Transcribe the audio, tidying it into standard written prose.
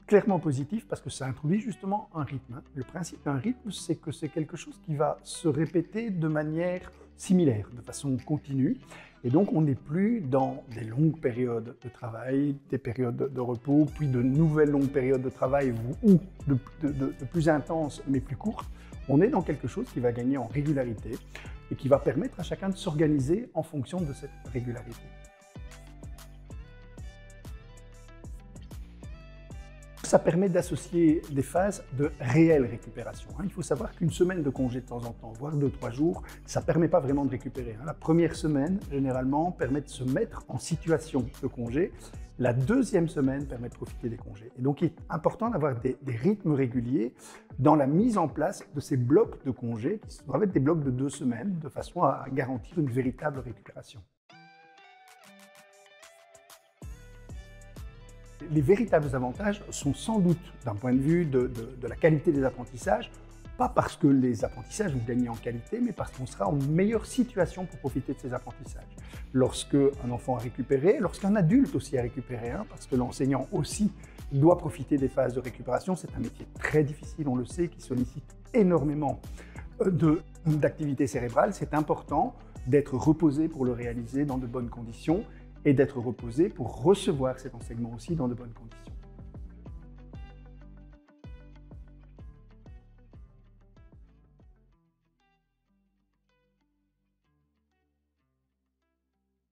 clairement positif parce que ça introduit justement un rythme. Le principe d'un rythme, c'est que c'est quelque chose qui va se répéter de manière similaire, de façon continue. Et donc, on n'est plus dans des longues périodes de travail, des périodes de repos, puis de nouvelles longues périodes de travail ou de plus intenses mais plus courtes. On est dans quelque chose qui va gagner en régularité et qui va permettre à chacun de s'organiser en fonction de cette régularité. Ça permet d'associer des phases de réelle récupération. Il faut savoir qu'une semaine de congé de temps en temps, voire 2-3 jours, ça ne permet pas vraiment de récupérer. La première semaine, généralement, permet de se mettre en situation de congé. La deuxième semaine permet de profiter des congés. Et donc, il est important d'avoir des rythmes réguliers dans la mise en place de ces blocs de congés, qui doivent être des blocs de 2 semaines, de façon à garantir une véritable récupération. Les véritables avantages sont sans doute, d'un point de vue de la qualité des apprentissages, pas parce que les apprentissages vont gagner en qualité, mais parce qu'on sera en meilleure situation pour profiter de ces apprentissages. Lorsque un enfant a récupéré, lorsqu'un adulte aussi a récupéré, parce que l'enseignant aussi doit profiter des phases de récupération, c'est un métier très difficile, on le sait, qui sollicite énormément d'activité cérébrale. C'est important d'être reposé pour le réaliser dans de bonnes conditions et d'être reposé pour recevoir cet enseignement aussi dans de bonnes conditions.